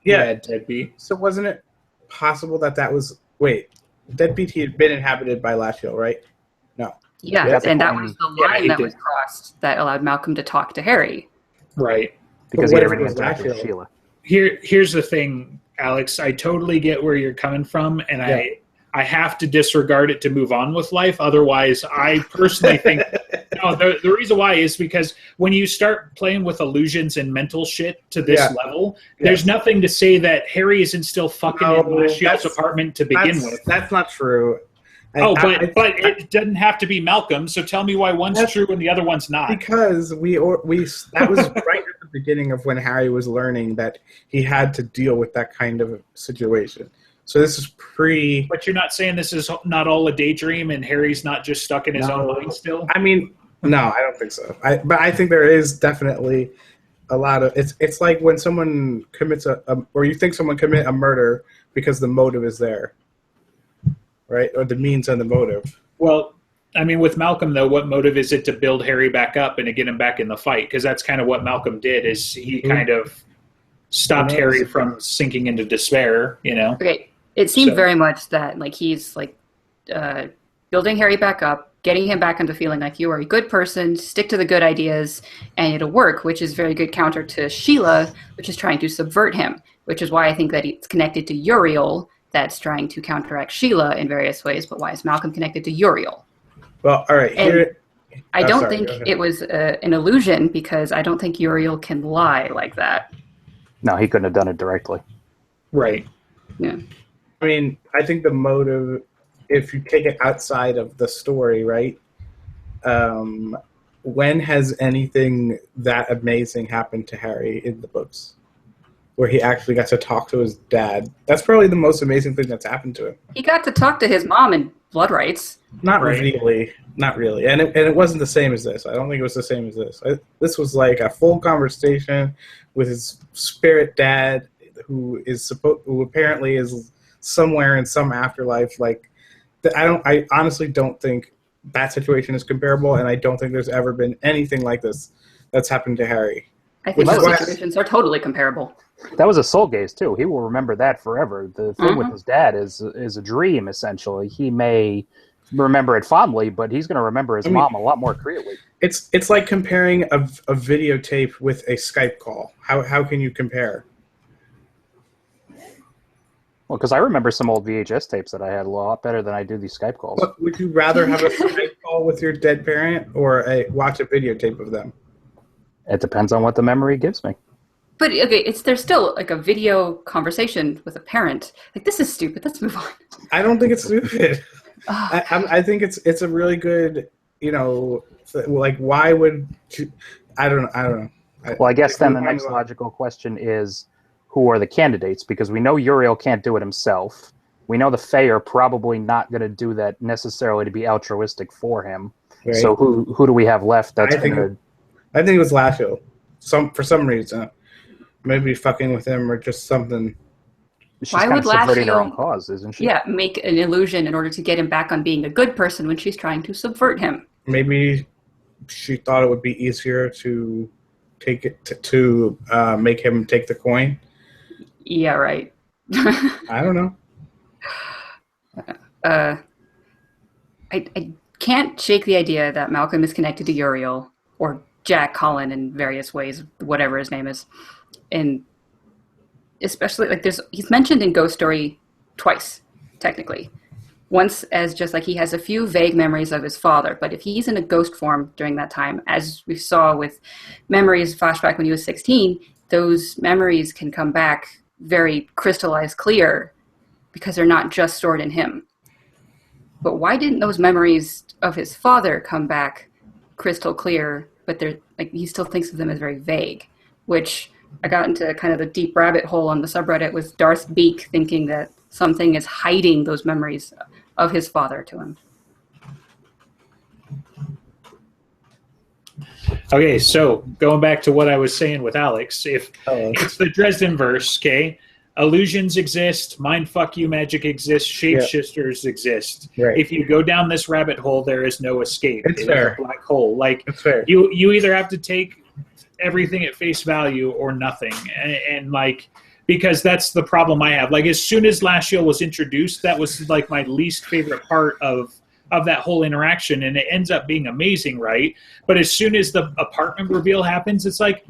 Yeah, Deadbeat. So wasn't it possible that was Deadbeat had been inhabited by Lashiel, right? No. Yeah, and that was the line that was crossed that allowed Malcolm to talk to Harry. Right. Because he already interacted with Sheila. Here's the thing, Alex. I totally get where you're coming from, and I have to disregard it to move on with life. Otherwise, I personally think the reason why is because when you start playing with illusions and mental shit to this level, there's nothing to say that Harry isn't still fucking in Lashiel's apartment to begin with. That's not true. But it doesn't have to be Malcolm. So tell me why one's true and the other one's not. Because that was right at the beginning of when Harry was learning that he had to deal with that kind of situation. So this is pre. But you're not saying this is not all a daydream and Harry's not just stuck in his own mind still? I mean, no, I don't think so. But I think there is definitely a lot of. It's like when someone commits or you think someone commit a murder because the motive is there, right? Or the means and the motive. Well, I mean, with Malcolm though, what motive is it to build Harry back up and to get him back in the fight? Because that's kind of what Malcolm did. Is he kind of stopped Harry from sinking into despair? Okay. It seemed very much that he's building Harry back up, getting him back into feeling like you are a good person, stick to the good ideas, and it'll work, which is very good counter to Sheila, which is trying to subvert him, which is why I think that it's connected to Uriel, that's trying to counteract Sheila in various ways, but why is Malcolm connected to Uriel? Well, all right. I don't think it was an illusion because I don't think Uriel can lie like that. No, he couldn't have done it directly. Right. Yeah. I mean, I think the motive, if you take it outside of the story, right? When has anything that amazing happened to Harry in the books? Where he actually got to talk to his dad. That's probably the most amazing thing that's happened to him. He got to talk to his mom in Blood Rights. Not really. And it wasn't the same as this. I don't think it was the same as this. This was like a full conversation with his spirit dad, who apparently is somewhere in some afterlife. I honestly don't think that situation is comparable, and I don't think there's ever been anything like this that's happened to Harry. I think those situations are totally comparable. That was a soul gaze too. He will remember that forever. The thing with his dad is a dream, essentially. He may remember it fondly, but he's going to remember his mom a lot more clearly. It's like comparing a videotape with a Skype call. How can you compare? Well, because I remember some old VHS tapes that I had a lot better than I do these Skype calls. But would you rather have a Skype call with your dead parent or watch a videotape of them? It depends on what the memory gives me. But okay, there's still a video conversation with a parent. This is stupid. Let's move on. I don't think it's stupid. I think it's a really good, why would you, I don't know. Well, I guess then the next logical question is, who are the candidates? Because we know Uriel can't do it himself. We know the Fae are probably not going to do that necessarily to be altruistic for him. Right. So who do we have left that's going to... I think it was Lashiel. For some reason. Maybe fucking with him or just something. She's kind of subverting her own cause, isn't she? Yeah, make an illusion in order to get him back on being a good person when she's trying to subvert him. Maybe she thought it would be easier to take it to make him take the coin. Yeah, right. I don't know. I can't shake the idea that Malcolm is connected to Uriel or Jack Colin in various ways, whatever his name is. And especially, he's mentioned in Ghost Story twice, technically. Once as just he has a few vague memories of his father, but if he's in a ghost form during that time, as we saw with memories flashback when he was 16, those memories can come back very crystallized clear because they're not just stored in him. But why didn't those memories of his father come back crystal clear, but they're he still thinks of them as very vague, which I got into kind of the deep rabbit hole on the subreddit with Darth Beak thinking that something is hiding those memories of his father to him. Okay, so going back to what I was saying with Alex, if it's the Dresden verse, okay, illusions exist, mindfuck you magic exists, shapeshifters exist. Right. If you go down this rabbit hole, there is no escape. It's fair. A black hole. It's fair. You either have to take everything at face value or nothing, and because that's the problem I have. Like, as soon as Lashiel was introduced, that was like my least favorite part of that whole interaction, and it ends up being amazing, right? But as soon as the apartment reveal happens, it's like,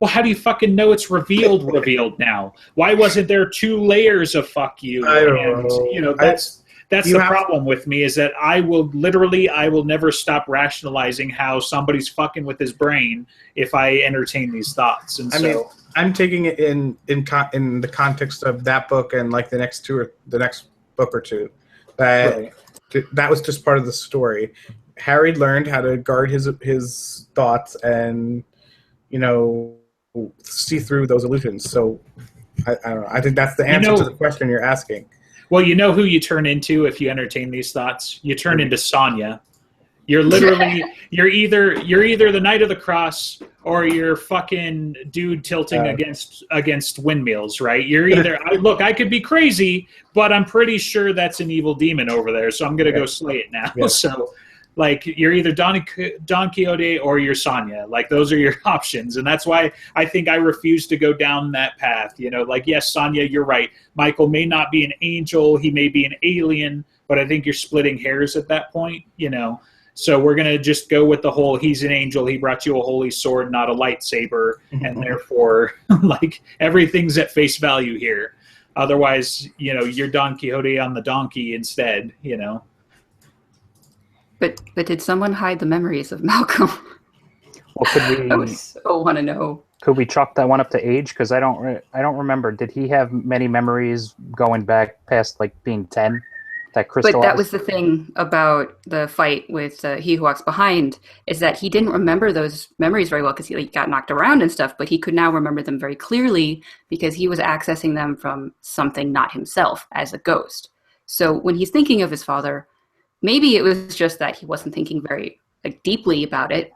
well, how do you fucking know it's revealed now? Why wasn't there 2 layers of fuck you? I don't know. You know, that's the problem with me, is that I will never stop rationalizing how somebody's fucking with his brain if I entertain these thoughts. And I'm taking it in the context of that book and like the next book or two. That was just part of the story. Harry learned how to guard his thoughts and, you know, see through those illusions. So I don't know. I think that's the answer to the question you're asking. Well, you know who you turn into if you entertain these thoughts? You turn into Sonya. You're literally you're either the Knight of the Cross or you're fucking dude tilting against windmills, right? You're either I could be crazy, but I'm pretty sure that's an evil demon over there, so I'm gonna go slay it now. Yeah. So, like, you're either Don Quixote or you're Sonya. Like, those are your options, and that's why I think I refuse to go down that path. You know, like, yes, Sonya, you're right. Michael may not be an angel, he may be an alien, but I think you're splitting hairs at that point. You know. So we're going to just go with the whole, he's an angel, he brought you a holy sword, not a lightsaber, and therefore, like, everything's at face value here. Otherwise, you know, you're Don Quixote on the donkey instead, you know. But did someone hide the memories of Malcolm? Well, could we? I would so want to know. Could we chalk that one up to age? Because I don't remember. Did he have many memories going back past like being 10? That crystallized? But that was the thing about the fight with He Who Walks Behind, is that he didn't remember those memories very well because he got knocked around and stuff, but he could now remember them very clearly because he was accessing them from something not himself, as a ghost. So when he's thinking of his father, maybe it was just that he wasn't thinking very deeply about it,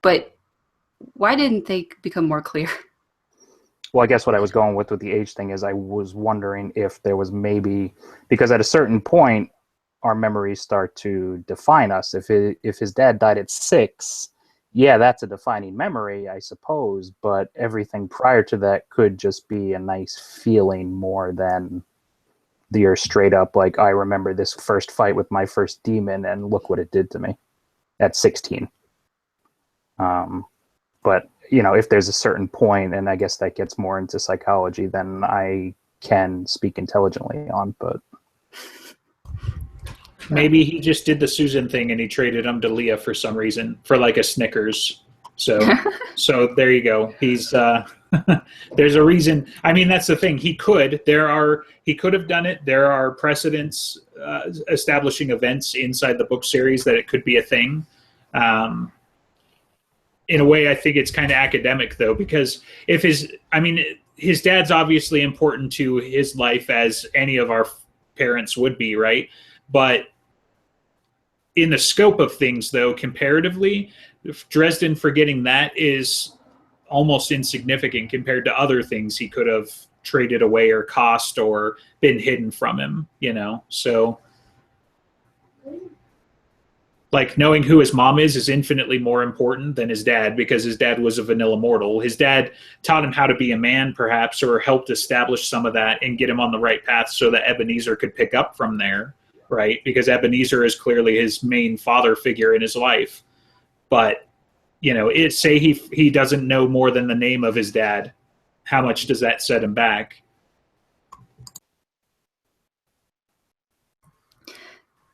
but why didn't they become more clear? Well, I guess what I was going with the age thing is I was wondering if there was maybe, because at a certain point, our memories start to define us. If his dad died at 6, yeah, that's a defining memory, I suppose, but everything prior to that could just be a nice feeling more than you're straight up like, I remember this first fight with my first demon and look what it did to me at 16. But you know, if there's a certain point, and I guess that gets more into psychology than I can speak intelligently on, but maybe he just did the Susan thing and he traded him to Leah for some reason, for like a Snickers. So there you go. He's there's a reason. I mean, that's the thing. He could have done it. There are precedents establishing events inside the book series that it could be a thing. In a way, I think it's kind of academic, though, because his dad's obviously important to his life, as any of our parents would be, right? But in the scope of things, though, comparatively, Dresden forgetting that is almost insignificant compared to other things he could have traded away or cost or been hidden from him, you know? So, like, knowing who his mom is infinitely more important than his dad, because his dad was a vanilla mortal. His dad taught him how to be a man, perhaps, or helped establish some of that and get him on the right path so that Ebenezer could pick up from there, right? Because Ebenezer is clearly his main father figure in his life. But, you know, say he doesn't know more than the name of his dad. How much does that set him back?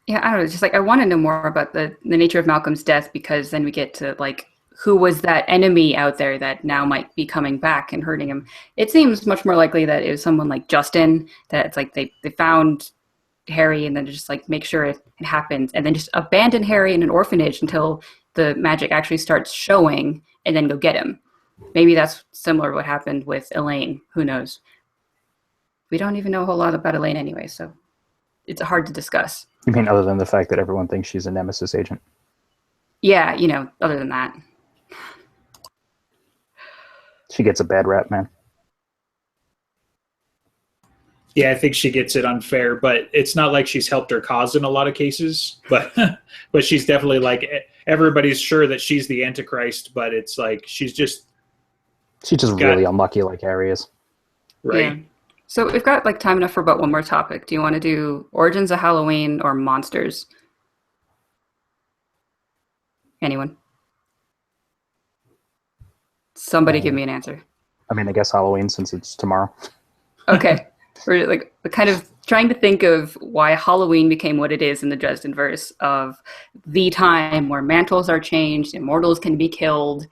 Yeah, I don't know. It's just like, I want to know more about the nature of Malcolm's death, because then we get to like, who was that enemy out there that now might be coming back and hurting him? It seems much more likely that it was someone like Justin, that it's like they found Harry and then just like make sure it happens and then just abandon Harry in an orphanage until the magic actually starts showing and then go get him. Maybe that's similar to what happened with Elaine. Who knows? We don't even know a whole lot about Elaine anyway, so it's hard to discuss. You mean other than the fact that everyone thinks she's a Nemesis agent? Yeah, you know, other than that. She gets a bad rap, man. Yeah, I think she gets it unfair, but it's not like she's helped her cause in a lot of cases. But but she's definitely like, everybody's sure that she's the Antichrist, but it's like she's just really unlucky, like Harry is. Right. So we've got like time enough for about one more topic. Do you want to do Origins of Halloween or Monsters? Anyone? Somebody give me an answer. I mean, I guess Halloween since it's tomorrow. Okay. We're like kind of trying to think of why Halloween became what it is in the Dresden verse of the time where mantles are changed, immortals can be killed,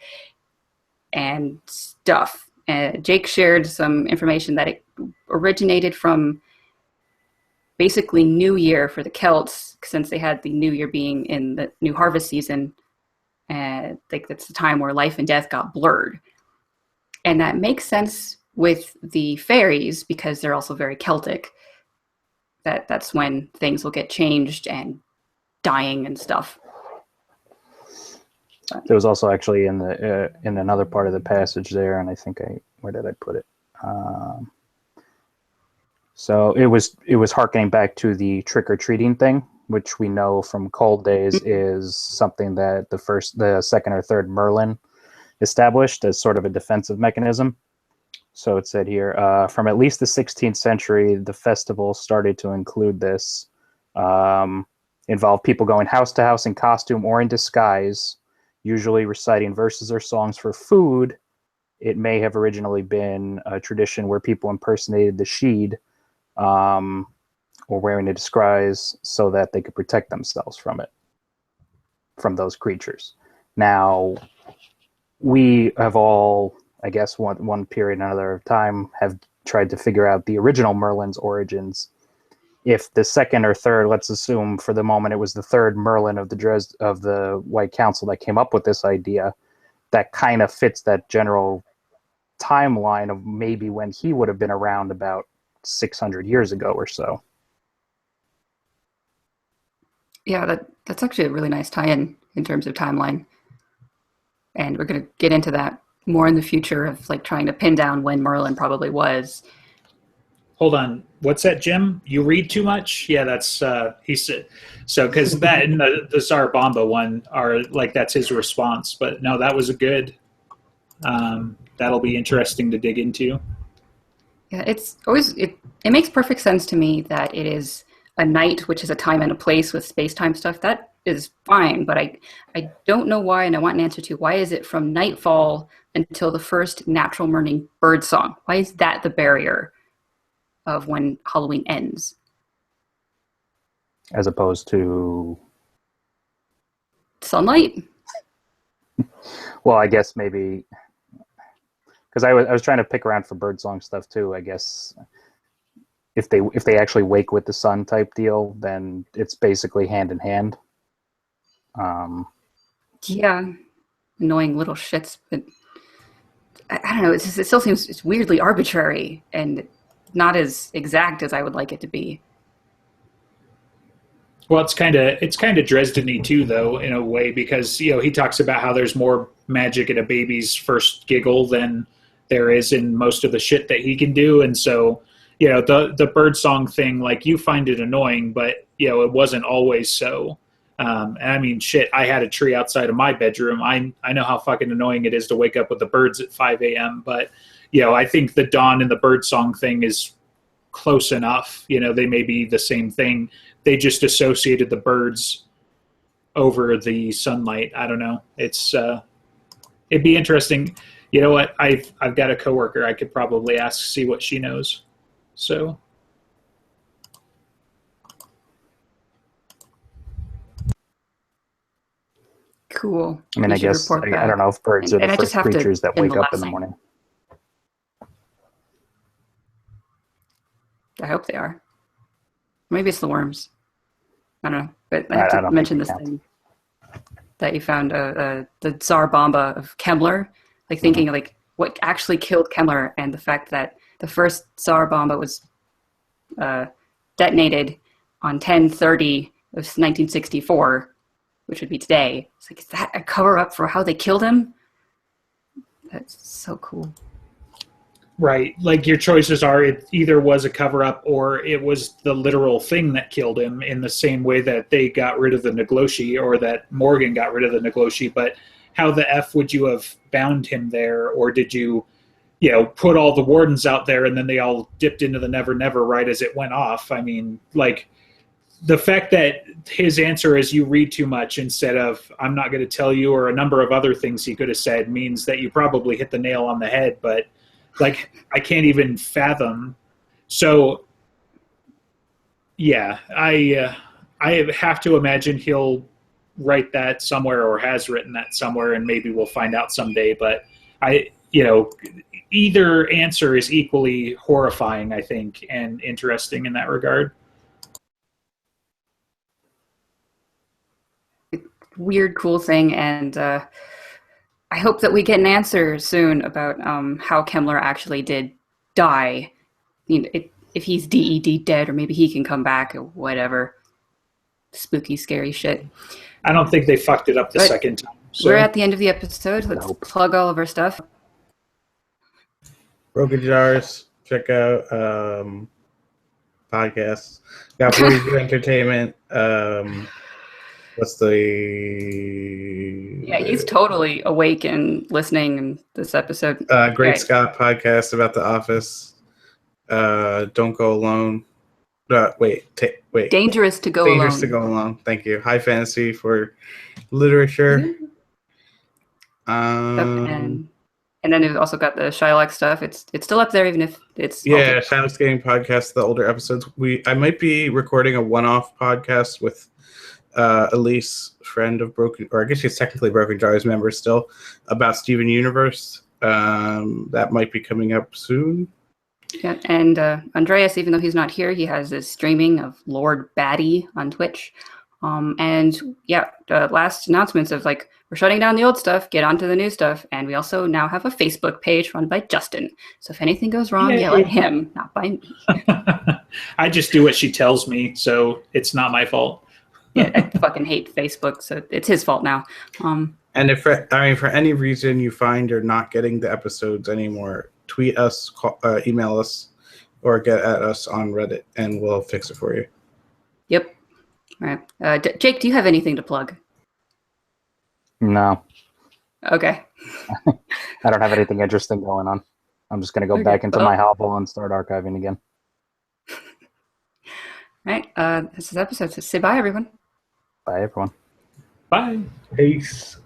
and stuff. Jake shared some information that it originated from basically New Year for the Celts, since they had the New Year being in the new harvest season. And like that's the time where life and death got blurred. And that makes sense with the fairies because they're also very Celtic. That's when things will get changed and dying and stuff. There was also actually in the in another part of the passage there, and I think where did I put it? So it was harkening back to the trick or treating thing, which we know from Cold Days is something that the second or third Merlin established as sort of a defensive mechanism. So it said here, from at least the 16th century, the festival started to include this, involve people going house to house in costume or in disguise, usually reciting verses or songs for food. It may have originally been a tradition where people impersonated the Sheed, or wearing a disguise so that they could protect themselves from those creatures. Now, we have all, I guess, one period and another time have tried to figure out the original Merlin's origins. If the second or third, let's assume for the moment it was the third Merlin of the White Council that came up with this idea, that kind of fits that general timeline of maybe when he would have been around about 600 years ago or so. Yeah, that's actually a really nice tie-in terms of timeline. And we're going to get into that more in the future of like trying to pin down when Merlin probably was. Hold on. What's that, Jim? You read too much? Yeah, that's he said. So because that and the Tsar Bomba one are like that's his response. But no, that was a good. That'll be interesting to dig into. Yeah, it's always it makes perfect sense to me that it is a night, which is a time and a place with space-time stuff. That is fine, but I don't know why, and I want an answer to why is it from nightfall until the first natural morning bird song? Why is that the barrier of when Halloween ends? As opposed to sunlight? Well, I guess maybe because I was trying to pick around for birdsong stuff too. I guess if they actually wake with the sun type deal, then it's basically hand in hand. Yeah, annoying little shits, but I don't know. It still seems it's weirdly arbitrary and not as exact as I would like it to be. Well, it's kind of Dresden-y too, though, in a way, because he talks about how there's more magic in a baby's first giggle than there is in most of the shit that he can do, and so the birdsong thing, like you find it annoying, but it wasn't always so. And I mean, shit, I had a tree outside of my bedroom. I know how fucking annoying it is to wake up with the birds at 5 a.m. But I think the dawn and the birdsong thing is close enough. They may be the same thing. They just associated the birds over the sunlight. I don't know. It's it'd be interesting. You know what? I've got a coworker I could probably ask, see what she knows. So. Cool. I mean, I guess I don't know if birds are the first creatures that wake up in the morning. I hope they are. Maybe it's the worms. I don't know. But I have to mention this thing that you found the Tsar Bomba of Kemmler. Like thinking like what actually killed Kemmler, and the fact that the first Tsar Bomba was detonated on 10/30 of 1964, which would be today. It's like, is that a cover-up for how they killed him? That's so cool. Right. Like your choices are it either was a cover-up or it was the literal thing that killed him, in the same way that they got rid of the Nagloshi or that Morgan got rid of the Nagloshi. But how the F would you have bound him there? Or did you put all the wardens out there and then they all dipped into the Never Never right as it went off. I mean, like, the fact that his answer is you read too much instead of I'm not going to tell you, or a number of other things he could have said, means that you probably hit the nail on the head. But, like, I can't even fathom. So, yeah, I have to imagine he'll write that somewhere or has written that somewhere, and maybe we'll find out someday. But either answer is equally horrifying, I think, and interesting in that regard. Weird, cool thing, and I hope that we get an answer soon about how Kemmler actually did die. If he's DED dead, or maybe he can come back, or whatever. Spooky, scary shit. I don't think they fucked it up the second time. So. We're at the end of the episode. Let's plug all of our stuff. Broken Jars. Check out podcasts. Got Blue Entertainment. What's the... Yeah, he's totally awake and listening in this episode. Great Scott podcast about The Office. Don't Go Alone. Wait. Dangerous to Go Alone. Dangerous to Go Alone. Thank you. High Fantasy for Literature. And then we've also got the Shylock stuff. It's still up there, even if it's... Yeah, Shylock's Gaming Podcast, the older episodes. I might be recording a one-off podcast with Elise, friend of Broken, or I guess she's technically Broken Jars member still, about Steven Universe. That might be coming up soon. Yeah, and Andreas, even though he's not here, he has this streaming of Lord Batty on Twitch. Last announcements of like, we're shutting down the old stuff, get onto the new stuff, and we also now have a Facebook page run by Justin. So if anything goes wrong, yell at him, not by me. I just do what she tells me, so it's not my fault. Yeah, I fucking hate Facebook, so it's his fault now. And if for any reason you find you're not getting the episodes anymore, tweet us, email us, or get at us on Reddit, and we'll fix it for you. Yep. All right. Jake, do you have anything to plug? No. Okay. I don't have anything interesting going on. I'm just going to go back into my hovel and start archiving again. All right. This is episode. So say bye, everyone. Bye, everyone. Bye. Peace.